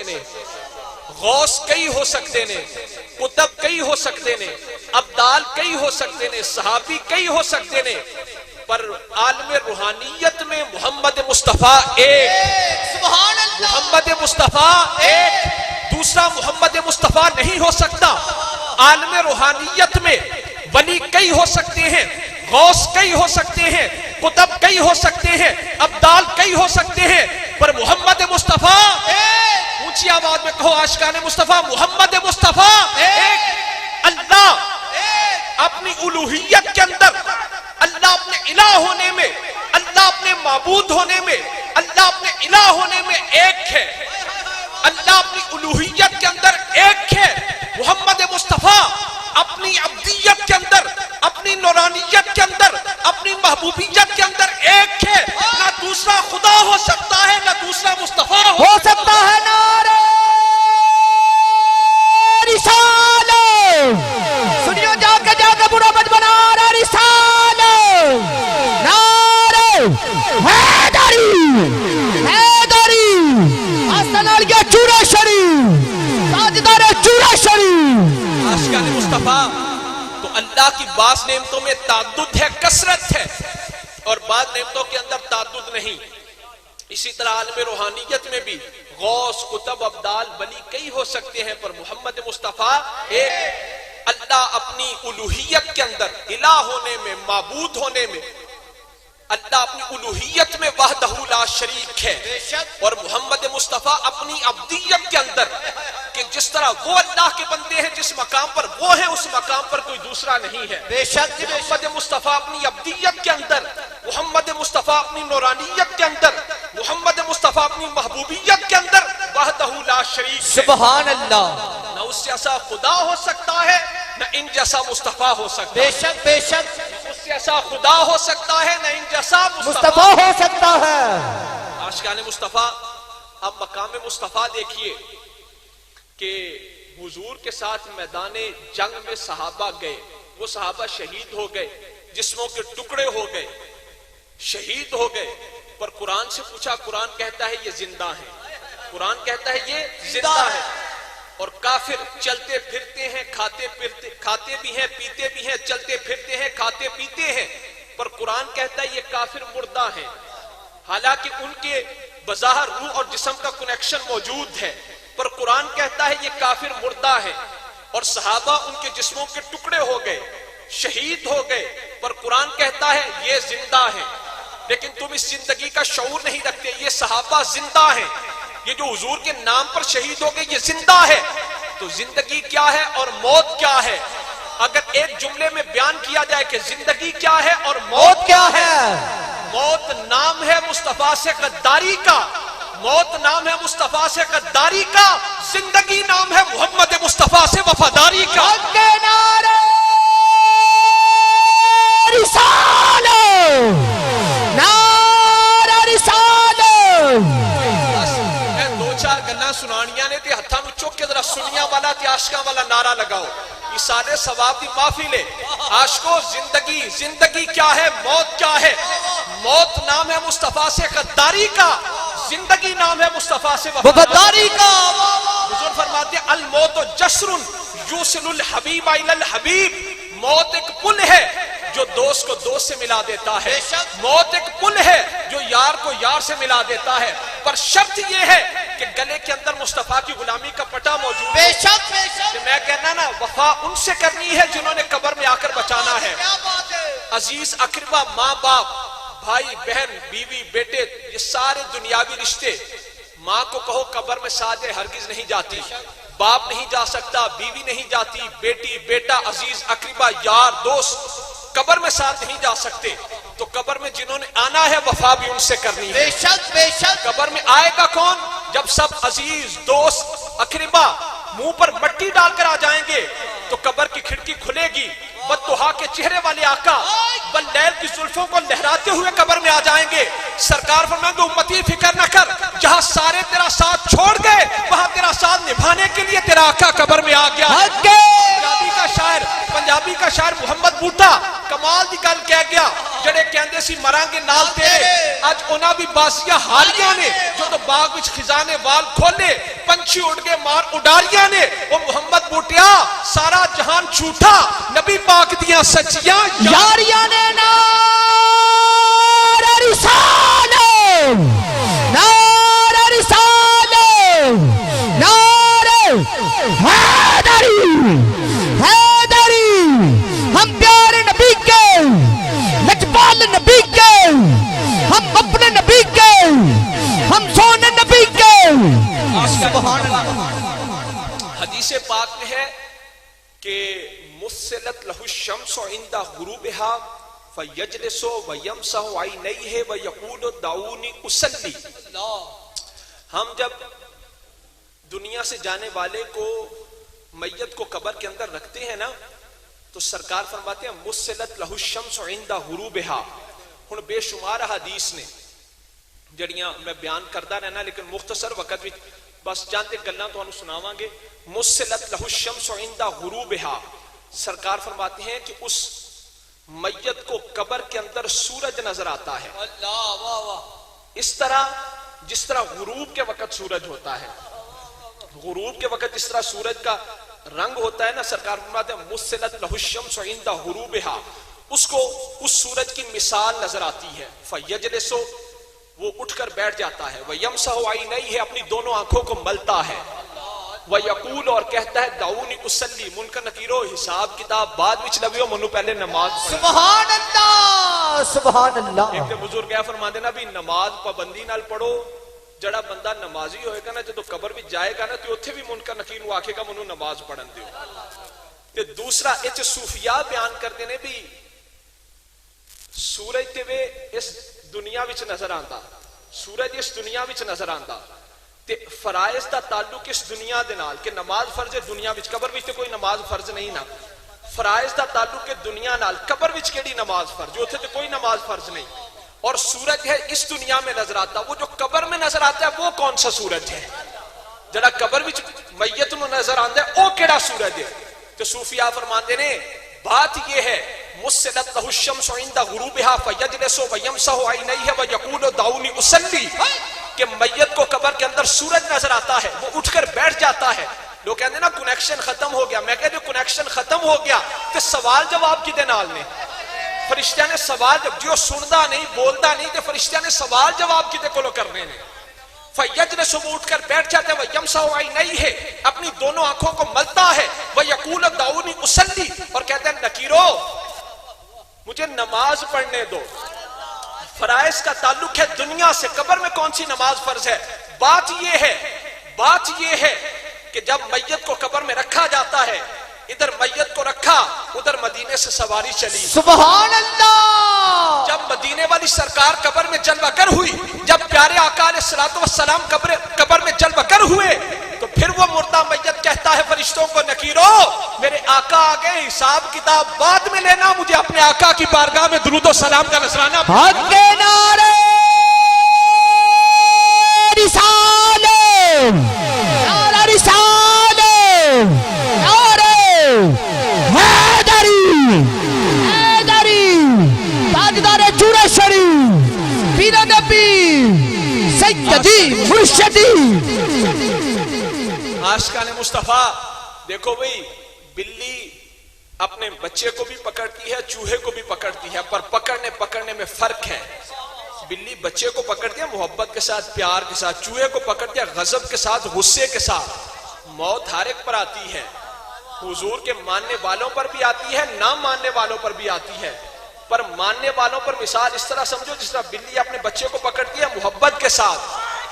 نے, غوث کئی ہو سکتے نے, قطب کئی ہو سکتے نے, ابدال کئی ہو سکتے نے, صحابی کئی ہو سکتے نے, پر عالم روحانیت میں محمد مصطفیٰ ایک. سبحان اللہ. محمد مصطفیٰ ایک, دوسرا محمد مصطفیٰ نہیں ہو سکتا. عالم روحانیت میں ولی کئی ہو سکتے ہیں, غوث کئی ہو سکتے ہیں, قطب کئی ہو سکتے ہیں, ابدال کئی ہو سکتے ہیں, پر محمد مصطفیٰ ایک. اونچی آواز میں کہو عاشقان مصطفیٰ, محمد مصطفیٰ ایک. اللہ اپنی الوہیت کے اندر, اللہ اپنے الہ ہونے میں, اللہ اپنے معبود ہونے میں, اللہ اپنے الہ ہونے میں ایک ہے. اللہ اپنی الوہیت کے اندر ایک ہے. محمد مصطفیٰ اپنی عبدیت کے اندر, اپنی نورانیت کے اندر, اپنی محبوبیت کے اندر ایک ہے. نہ دوسرا خدا ہو سکتا ہے, نہ دوسرا مصطفیٰ ہو سکتا ہے. نعرہ رسالت, سنیو جا کے بڑا بجبنا نعرہ رسالت, نعرہ حیدری, حیدری حسن علیہ چورہ شریف, تاجدار چورہ شریف. عاشقان مصطفیٰ, تو اللہ کی بعض نعمتوں میں تعدد ہے, کثرت ہے, اور بعض نعمتوں کے اندر تعدد نہیں. اسی طرح عالم روحانیت میں بھی غوث, قطب, ابدال, ولی کئی ہو سکتے ہیں, پر محمد مصطفیٰ ایک. اللہ اپنی الوہیت کے اندر, الہ ہونے میں, معبود ہونے میں, اللہ اپنی الوہیت میں وحدہ لا شریک ہے. اور محمد مصطفیٰ اپنی عبدیت کے اندر, کہ جس طرح وہ اللہ کے بندے ہیں, جس مقام پر وہ ہیں, اس مقام پر کوئی دوسرا نہیں ہے. بے شک محمد مصطفیٰ اپنی عبدیت کے اندر, محمد مصطفیٰ اپنی نورانیت کے اندر, محمد مصطفیٰ اپنی محبوبیت کے اندر وحدہ لا شریک ہے. سبحان اللہ. نہ اس جیسا خدا ہو سکتا ہے, نہ ان جیسا مصطفیٰ ہو سکتا ہے. بے شک بے شک. اس جیسا خدا ہو سکتا ہے, نہ ان جیسا مصطفیٰ ہو سکتا ہے. عاشقان مصطفیٰ, اب مقام مصطفیٰ دیکھیے کہ حضور کے ساتھ میدان جنگ میں صحابہ گئے, وہ صحابہ شہید ہو گئے, جسموں کے ٹکڑے ہو گئے, شہید ہو گئے, پر قرآن سے پوچھا, قرآن کہتا ہے یہ زندہ ہیں. قرآن کہتا ہے یہ زندہ ہے. اور کافر چلتے پھرتے ہیں, کھاتے بھی ہیں, پیتے بھی ہیں, چلتے پھرتے ہیں, کھاتے پیتے ہیں, پر قرآن کہتا ہے یہ کافر مردہ ہیں. حالانکہ ان کے بظاہر روح اور جسم کا کنیکشن موجود ہے, پر قرآن کہتا ہے یہ کافر مردہ ہے. اور صحابہ ان کے جسموں کے ٹکڑے ہو گئے, شہید ہو گئے, پر قرآن کہتا ہے یہ زندہ ہیں. لیکن تم اس زندگی کا شعور نہیں رکھتے. یہ صحابہ زندہ ہیں, یہ جو حضور کے نام پر شہید ہو گئے یہ زندہ ہے. تو زندگی کیا ہے اور موت کیا ہے؟ اگر ایک جملے میں بیان کیا جائے کہ زندگی کیا ہے اور موت کیا ہے, موت نام ہے مصطفیٰ سے غداری کا, موت نام ہے مصطفیٰ سے غداری کا, زندگی نام ہے محمد مصطفیٰ سے وفاداری کا. نعرہ رسالت, نعرہ رسالت. میں دو چار گلاں سنانیاں نے تے ہتھاں نوں چک کے ذرا سنیاں والا تے عاشقاں والا نعرہ لگاؤ. سارے ثواب دی محفل ہے. عاشقو, زندگی, زندگی کیا ہے, موت کیا ہے؟ موت نام ہے مصطفیٰ سے غداری کا, زندگی نام ہے مصطفیٰ سے وفاداری کا. حضور فرماتے ہیں الموت جسر یوصل الحبیب الی الحبیب. موت ایک پل ہے جو دوست کو دوست سے ملا دیتا ہے. موت ایک پل ہے جو یار کو یار سے ملا دیتا ہے, پر شرط یہ ہے کہ گلے کے اندر مصطفیٰ کی غلامی کا پٹا موجود ہے. بے شک بے شک. میں کہنا نا, وفا ان سے کرنی ہے جنہوں نے قبر میں آ کر بچانا ہے. عزیز اقربا, ماں باپ, بھائی بہن, بیوی بیٹے, یہ سارے دنیاوی رشتے, ماں کو کہو قبر میں ساتھ ہے, ہرگز نہیں جاتی. باپ نہیں جا سکتا, بیوی نہیں جاتی, بیٹی بیٹا, عزیز اقربا, یار دوست قبر میں ساتھ نہیں جا سکتے. تو قبر میں جنہوں نے آنا ہے وفا بھی ان سے کرنی ہے. بے شک بے شک. قبر میں آئے گا کون؟ جب سب عزیز دوست اقربا منہ پر مٹی ڈال کر آ جائیں گے تو قبر کی کھڑکی کھلے گی. بددعا کے چہرے والے آقا باللیل کی زلفوں کو لہراتے ہوئے قبر میں آ جائیں گے. سرکار فرمائیں گے امتی فکر نہ کر, جہاں سارے تیرا ساتھ چھوڑ گئے وہاں تیرا ساتھ نبھانے کے لیے تیرا آقا قبر میں آ گیا. پنجابی کا شاعر محمد بوٹا کمال دی گل کہہ گیا, جڑے کہندے اسی مران کے نال تیرے اج انہاں بھی باسیاں ہاریاں نے جو تو باغ وچ خزانے وال کھولے پنچھی اڑ گئے مار اڈاریاں نے او محمد بوٹیا سارا جہان جھوٹا نبی پاک دیاں سچیاں یاریاں نے نعرہ رسالت نعرہ رسالت نعرہ حیدری حیدری ہم پیارے نبی کے لجپال نبی کے ہم اپنے نبی کے ہم سونے نبی کے سبحان اللہ حدیث پاک میں ہے کہ مسلت لہ الشمس عند غروبها فیجلس ویمسح عینیہ ویقول دعونی اصلی. ہم جب دنیا سے جانے والے کو میت کو قبر کے اندر رکھتے ہیں نا تو سرکار فرماتے ہیں مسلت لہ الشمس عند غروبها. ہن بے شمار حدیث نے جڑیاں میں بیان کردا رہنا لیکن مختصر وقت وچ بس چند گلاں تانوں سناواں گے. مسلت لہ الشمس عند غروبها سرکار فرماتے ہیں کہ اس میت کو قبر کے اندر سورج نظر آتا ہے. اللہ واہ واہ اس طرح جس طرح غروب کے وقت سورج ہوتا ہے غروب کے وقت جس طرح سورج کا رنگ ہوتا ہے نا سرکار فرماتے ہیں مسلت لہ الشمس عند غروبها اس کو اس سورج کی مثال نظر آتی ہے. فیجلس وہ اٹھ کر بیٹھ جاتا ہے ویمسح عینیہ اپنی دونوں آنکھوں کو ملتا ہے ویقول اور کہتا ہے دعونی اصلی. منکر نکیرو حساب کتاب بعد وچ لگیو منو پہلے نماز پڑھ. سبحان اللہ سبحان اللہ. ایک بزرگ کیا فرماتے نا بھی نماز پابندی نال پڑھو جڑا بندہ نمازی ہوئے گا نا جدو قبر بھی جائے گا نا تو اتھے بھی منکر نکیر نو آکھے گا منو نماز پڑھن دیو. تے دوسرا ایچ صوفیاء بیان کرتے نے بھی سورج تے وے اس دنیا وچ نظر آندا سورج اس دنیا وچ نظر آندا تے فرائض دا تعلق اس دنیا دے نال کہ نماز فرض ہے دنیا وچ قبر وچ تے کوئی نماز فرض نہیں نا. فرائض دا تعلق ہے دنیا نال قبر وچ کیڑی نماز فرض جو تے کوئی نماز فرض نہیں. اور سورج ہے اس دنیا میں نظر آتا وہ جو قبر میں نظر آتا ہے وہ کون سا سورج ہے جڑا قبر وچ میت نو نظر آندا ہے او کیڑا سورج ہے. تے صوفیاء فرماندے نے بات یہ ہے مسلت لہ الشمس عند غروبها فیجلس ویمسح عینیہ ویقول دعونی اصلی کہ میت کو قبر کے اندر سورج نظر آتا ہے وہ اٹھ کر بیٹھ جاتا ہے. لوگ کہتے ہیں نا کنیکشن ختم ہو گیا. میں کہتے ہیں کنیکشن ختم ہو گیا تے سوال جواب کدے نال نے فرشتیاں نے سوال جب جو سندا نہیں بولدا نہیں تے فرشتیاں نے سوال جواب کدے کولو کرنے نے. فیجلس وہ اٹھ کر بیٹھ جاتا ہے ویمسح عینیہ اپنی دونوں آنکھوں کو ملتا ہے ویقول دعونی اصلی اور کہتا ہے نکیرو مجھے نماز پڑھنے دو. فرائض کا تعلق ہے دنیا سے قبر میں کون سی نماز فرض ہے. بات یہ ہے کہ جب میت کو قبر میں رکھا جاتا ہے ادھر میت کو رکھا ادھر مدینے سے سواری چلی. سبحان اللہ. جب مدینے والی سرکار قبر میں جلوہ گر ہوئی جب پیارے آقا علیہ الصلوۃ والسلام قبر میں جلوہ گر ہوئے تو پھر وہ مردہ میت کہتا ہے فرشتوں کو نکیرو میرے آقا آگے حساب کتاب بعد میں لینا مجھے اپنے آقا کی بارگاہ میں درود و سلام کا نذرانہ. حق کے نعرے رسالت نعرہ رسالت نعرہ حیدری حیدری تاجدار جوڑے شریف پیر نبی سیدی مرشدی. عاشقان مصطفیٰ دیکھو بھئی بلی اپنے بچے کو بھی پکڑتی ہے چوہے کو بھی پکڑتی ہے پر پکڑنے میں فرق ہے. بلی بچے کو پکڑتی ہے محبت کے ساتھ پیار کے ساتھ چوہے کو پکڑتی ہے غضب کے ساتھ غصے کے ساتھ. موت ہر ایک پر آتی ہے حضور کے ماننے والوں پر بھی آتی ہے نہ ماننے والوں پر بھی آتی ہے پر ماننے والوں پر مثال اس طرح سمجھو جس طرح بلی اپنے بچے کو پکڑتی ہے محبت کے ساتھ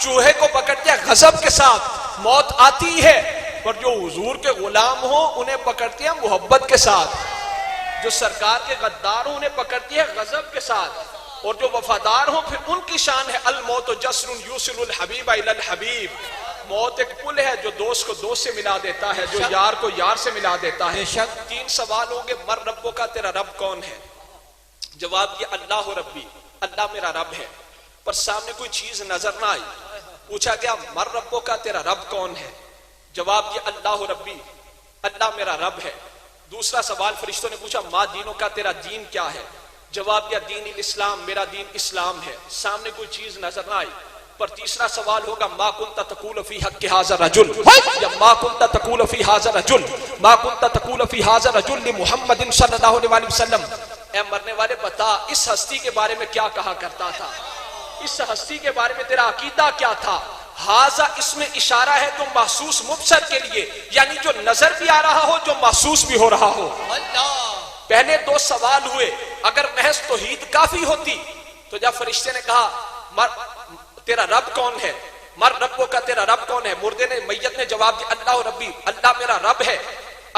چوہے کو پکڑتی ہے غضب کے ساتھ موت آتی ہے پر جو حضور کے غلام ہوں انہیں پکڑتی ہے محبت کے ساتھ جو سرکار کے غدار ہوں انہیں پکڑتی ہے غضب کے ساتھ اور جو وفادار ہوں پھر ان کی شان ہے الموت جسر یوصل الحبیب الی الحبیب. موت ایک پل ہے جو دوست کو دوست سے ملا دیتا ہے جو یار کو یار سے ملا دیتا ہے. 3 سوال ہوں گے مر ربوں کا تیرا رب کون ہے. جواب یہ اللہ ربی اللہ میرا رب ہے پر سامنے کوئی چیز نظر نہ آئی. پوچھا گیا مر ربوں کا تیرا رب کون ہے. جواب یہ اللہ ربی اللہ میرا رب ہے. دوسرا سوال فرشتوں نے پوچھا ما دینوں کا تیرا دین کیا ہے. جواب دیا دین الاسلام، میرا دین اسلام ہے. سامنے کوئی چیز نظر نہ آئی. پر تیسرا سوال ہوگا ما کنت تقول فی حق ھذا الرجل، یا ما کنت تقول فی ھذا الرجل، ما کنت تقول فی ھذا الرجل لمحمد صلی اللہ علیہ وسلم. اے مرنے والے بتا اس ہستی کے بارے میں کیا کہا کرتا تھا، اس ہستی کے بارے میں تیرا عقیدہ کیا تھا. ھذا اس میں اشارہ ہے جو محسوس مبصر کے لیے، یعنی جو نظر بھی آ رہا ہو، جو محسوس بھی ہو رہا ہو. پہلے دو سوال ہوئے، اگر محض توحید کافی ہوتی تو جب فرشتے نے کہا تیرا رب کون ہے، مر ربوں کا تیرا رب کون ہے، مردے نے میت نے جواب دیا اللہ ربی، اللہ میرا رب ہے.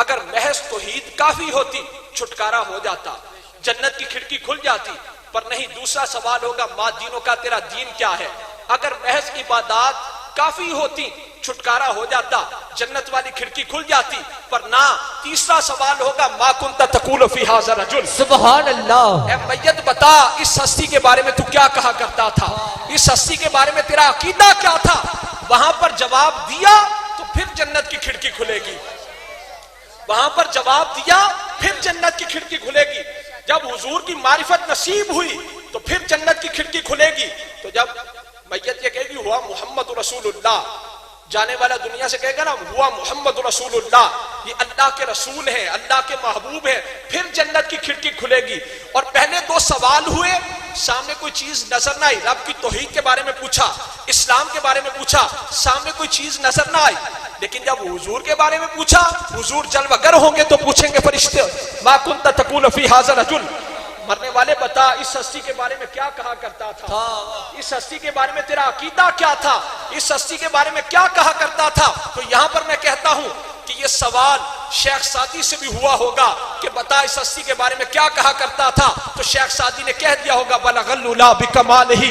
اگر محض توحید کافی ہوتی چھٹکارا ہو جاتا، جنت کی کھڑکی کھل جاتی. پر نہیں، دوسرا سوال ہوگا ما دینوں کا تیرا دین کیا ہے. اگر محض عبادات کافی ہوتی چھٹکارا ہو جاتا، جنت والی کھڑکی کھل جاتی. پر نہ، تیسرا سوال ہوگا ما کنت تقول فی ھذا الرجل، سبحان اللہ. اے میت بتا اس ہستی کے بارے میں تو کیا کہا کرتا تھا، اس ہستی کے بارے میں تیرا عقیدہ کیا تھا. وہاں پر جواب دیا تو پھر جنت کی کھڑکی کھلے گی، وہاں پر جواب دیا پھر جنت کی کھڑکی کھلے گی. جب حضور کی معرفت نصیب ہوئی تو پھر جنت کی کھڑکی کھلے گی. تو جب میت یہ کہے گی ہوا محمد رسول اللہ، جانے والا دنیا سے کہے گا نا ہوا محمد رسول اللہ، یہ اللہ کے رسول ہیں، اللہ کے محبوب ہیں، پھر جنت کی کھڑکی کھلے گی. اور پہلے دو سوال ہوئے، سامنے کوئی چیز نظر نہ آئی. رب کی توحید کے بارے میں پوچھا، اسلام کے بارے میں پوچھا، سامنے کوئی چیز نظر نہ آئی. لیکن جب حضور کے بارے میں پوچھا، حضور جلوہ گر ہوں گے تو پوچھیں گے فرشتے ما کنت تقول فی ھذا الرجل، مرنے والے بتا اس ہستی کے بارے میں کیا کہا کرتا تھا، اس ہستی کے بارے میں تیرا عقیدہ کیا تھا، اس ہستی کے بارے میں کیا کہا کرتا تھا. تو یہاں پر میں کہتا ہوں کہ یہ سوال شیخ سعدی سے بھی ہوا ہوگا کہ بتا اس ہستی کے بارے میں کیا کہا کرتا تھا. تو شیخ سعدی نے کہہ دیا ہوگا بلغ العلا بکمالہ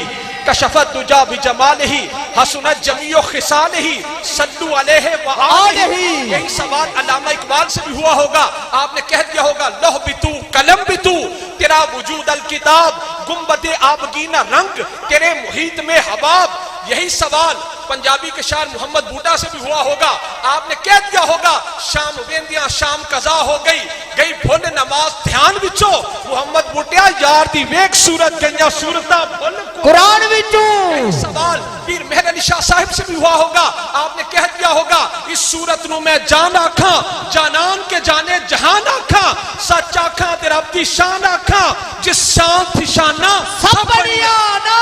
کشفت دجا بجمالہ حسنت جمیع خصالہ صلو علیہ وآلہ. یہی سوال علامہ اقبال سے بھی ہوا ہوگا، آپ نے کہہ دیا ہوگا لوح بتو قلم بتو تیرا وجود الکتاب گنبد آبگینہ رنگ تیرے محیط میں حباب. یہی سوال پنجابی کے شاعر محمد بوٹا سے بھی ہوا ہوگا، آپ نے کہہ دیا ہوگا شام ویندیاں شام قضا ہو گئی گئی بھول نماز دھیان وچو محمد بوٹیا یار دی ویک صورت گئیاں صورتاں بھول قرآن وچوں. یہی سوال پیر مہر علی شاہ صاحب سے بھی ہوا ہوگا، آپ نے کہہ دیا ہوگا اس صورت نو میں جان آکھاں جانان کے جانے جہان آکھاں سچ آکھاں تے رب دی شان آکھاں جس شان تھی شانہ سب بڑیا نا